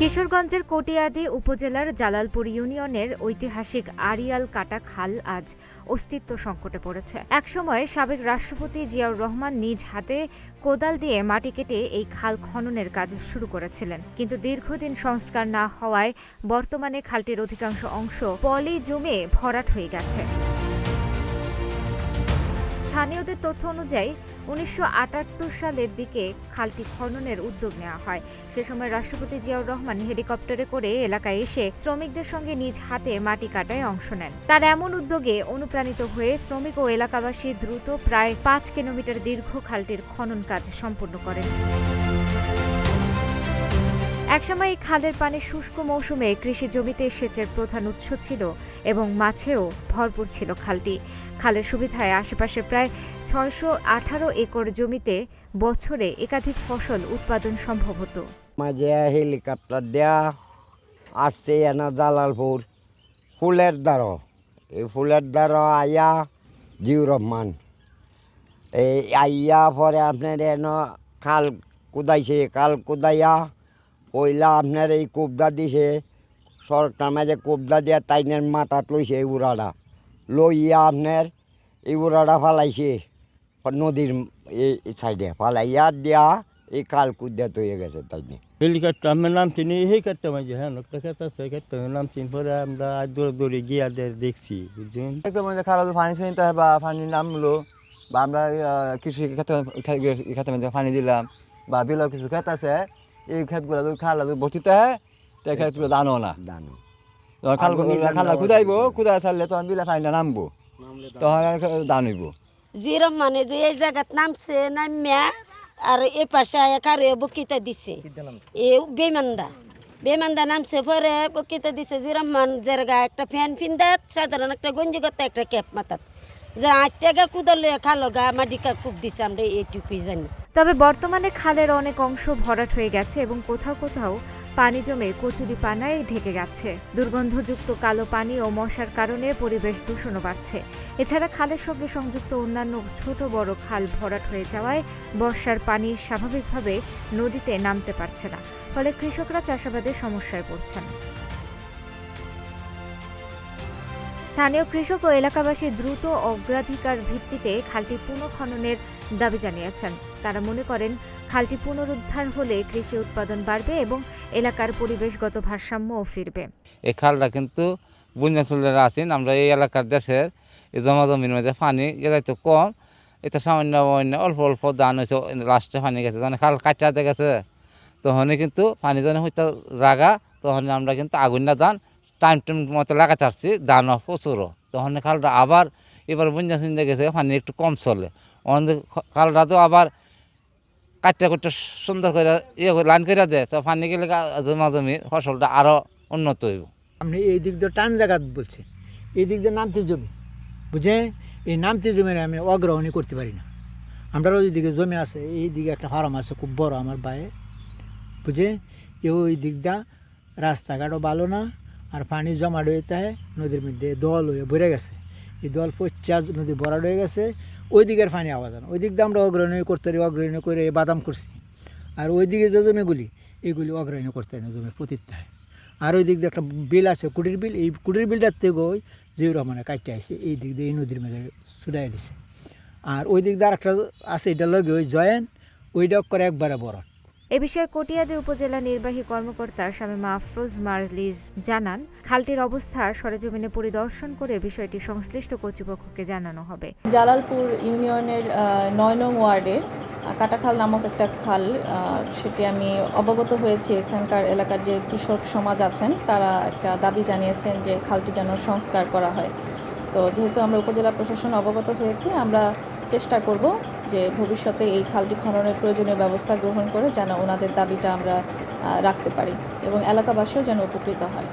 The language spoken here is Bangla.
কিশোরগঞ্জের কটিয়াদী উপজেলার জালালপুর ইউনিয়নের ঐতিহাসিক আড়িয়াল কাটা খাল আজ অস্তিত্ব সংকটে পড়েছে। একসময় সাবেক রাষ্ট্রপতি জিয়াউর রহমান নিজ হাতে কোদাল দিয়ে মাটি কেটে এই খাল খননের কাজ শুরু করেছিলেন, কিন্তু দীর্ঘদিন সংস্কার না হওয়ায় বর্তমানে খালটির অধিকাংশ অংশ পলি জমে ভরাট হয়ে গেছে। স্থানীয়দের তথ্য অনুযায়ী ১৯৭৮ সালের দিকে খালটি খননের উদ্যোগ নেওয়া হয়। সে সময় রাষ্ট্রপতি জিয়াউর রহমান হেলিকপ্টারে করে এলাকায় এসে শ্রমিকদের সঙ্গে নিজ হাতে মাটি কাটায় অংশ নেন। তার এমন উদ্যোগে অনুপ্রাণিত হয়ে শ্রমিক ও এলাকাবাসী দ্রুত প্রায় ৫ কিলোমিটার দীর্ঘ খালটির খনন কাজ সম্পন্ন করেন। একসময় এই খালের পানি শুষ্ক মৌসুমে কৃষি জমিতে সেচের প্রধান উৎস ছিল এবং মাছেও ভরপুর ছিল খালটি। খালের সুবিধায় আশেপাশে প্রায় ৬১৮ একর জমিতে বছরে একাধিক ফসল উৎপাদন সম্ভব হতো। মাঝে হেলিকপ্টার দেয়া আসছে এনা জালালপুর ফুলের দ্বারা, এই ফুলের দ্বারা আইয়া জিউর রহমান এই আইয়া পরে আপনার এন খাল কুদাইছে, খাল কুদাইয়া পয়লা আপনার এই কোবদা দিছে সরকার মাঝে কোবদা দিয়া তাইনের মাথাত লইছে এই উড়াটা লইয়া আপনার এই উড়াটা ফালাইছে নদীর এই সাইডে ফালাইয়া দিয়া এই খাল কুদিয়া তৈরি গেছে তাইনে। হেলিকপ্টার আমার নাম চিনি সেই কাটতে মাঝে হ্যাঁ একটা খেত আছে কাটতে নাম চিনি পরে আমরা দৌড়ে দৌড়ে গিয়া দেখছি বুঝছেন। একটা মধ্যে খারাপ পানি ছিনতে হয় বা পানি নামলো বা আমরা কৃষি খেতে মধ্যে পানি দিলাম বা বিলেও কিছু খেত আছে এই ক্ষেতগুলো খাল বসিতে হয় তো এই ক্ষেতগুলো দানো না দানো খালা খুদাইব খুদা ছাড়লে তখন বিলে পানিটা নামবো তখন দান হইব। জিরো মানে যে এই জায়গাত নামছে নামিয়া আর এই পাশে কারে বকিতা দিছে এ বেমান্দা নামছে পরে বকিতা দিছে জিরমান জায়গা একটা ফ্যান ফিন্দা সাধারণ একটা গঞ্জি করতে একটা ক্যাপ মাথাত যে ৮ টাকা কুদালে খালো গা মাটিকা কূপ দিছে আমরা এইটুকুই জানি। তবে বর্তমানে খালের অনেক অংশ ভরাট হয়ে গেছে এবং কোথাও কোথাও পানি জমে কচুরি পানায় ঢেকে গেছে। দুর্গন্ধযুক্ত কালো পানি ও মশার কারণে পরিবেশ দূষণও বাড়ছে। এছাড়া খালের সঙ্গে সংযুক্ত অন্যান্য ছোট বড় খাল ভরাট হয়ে যাওয়ায় বর্ষার পানি স্বাভাবিকভাবে নদীতে নামতে পারছে না, ফলে কৃষকরা চাষাবাদে সমস্যায় পড়ছেন। স্থানীয় কৃষক ও এলাকাবাসী দ্রুত অগ্রাধিকার ভিত্তিতে খালটি পুনঃখননের দাবি জানিয়েছেন। তারা মনে করেন খালটি পুনরুদ্ধার হলে কৃষি উৎপাদন বাড়বে এবং এলাকার পরিবেশগত ভারসাম্যও ফিরবে। এই খালটা কিন্তু বন্যাচলের আছেন আমরা এই এলাকার দেশের এই জমা জমির মধ্যে পানি গেছে কম, এটা সামান্য অল্প অল্প দান হয়েছে, লাস্টে পানি গেছে যখন খাল কাটাতে গেছে তখন কিন্তু পানি যখন হইতে জায়গা তখন আমরা কিন্তু আগুন না দান টাইম মতো লাগাতে আসছি দান প্রচুরও, তখন খালটা আবার এবার বন্যা শুনতে গেছে পানি একটু কম চলে, খালটা তো আবার কাটতে করতে সুন্দর করে লাইন করে দেয় তো পানি গেলে জমা জমি ফসলটা আরও উন্নত হইব। আপনি এই দিক দিয়ে টান জায়গা বলছেন, এই দিক দিয়ে নামতি জমি বুঝে এই নামতি জমির আমি অগ্রহণই করতে পারি না। আমরা ওই দিকে জমি আছে, এই দিকে একটা ফার্ম আছে খুব বড় আমার বায়ে বুঝে ওই দিক দা রাস্তাঘাটও ভালো না আর পানি জমা হইতে হয় নদীর মধ্যে দল হয়ে ভরে গেছে, এই দল পচা নদী ভরাট হয়ে গেছে, ওই দিকের পানি আওয়াজ না, ওই দিক দিয়ে আমরা অগ্রহণী করতে পারি, অগ্রহণী করে বাদাম করছি। আর ওই দিকে যে জমিগুলি এইগুলি অগ্রহণী করতে হয় না, জমি পতিতে হয়। আর ওই দিক দিয়ে একটা বিল আছে কুটির বিল, এই কুটির বিলটার থেকে ওই জিউর রহমানের কাটতে আসছে, এই দিক দিয়ে এই নদীর মাঝে ছুটাই দিছে। আর ওই দিক দিয়ে আরেকটা আছে এটা লগে ওই জয়েন ওইটা করে একবারে বড়। এ বিষয়ে কটিয়াদী উপজেলা নির্বাহী কর্মকর্তা শামীমা আফরোজ মারলিজ জানান, খালটির অবস্থা সরেজমিনে পরিদর্শন করে বিষয়টি সংশ্লিষ্ট কর্তৃপক্ষকে জানানো হবে। জালালপুর ইউনিয়নের ৯ নং ওয়ার্ডের কাটাখাল নামক একটা খাল, সেটি আমি অবগত হয়েছি। এখানকার এলাকার যে কৃষক সমাজ আছেন তারা একটা দাবি জানিয়েছেন যে খালটি যেন সংস্কার করা হয়। তো যেহেতু আমরা উপজেলা প্রশাসন অবগত হয়েছি, আমরা চেষ্টা করব যে ভবিষ্যতে এই খালটি খননের প্রয়োজনীয় ব্যবস্থা গ্রহণ করে যেন ওনাদের দাবিটা আমরা রাখতে পারি এবং এলাকাবাসীও যেন উপকৃত হয়।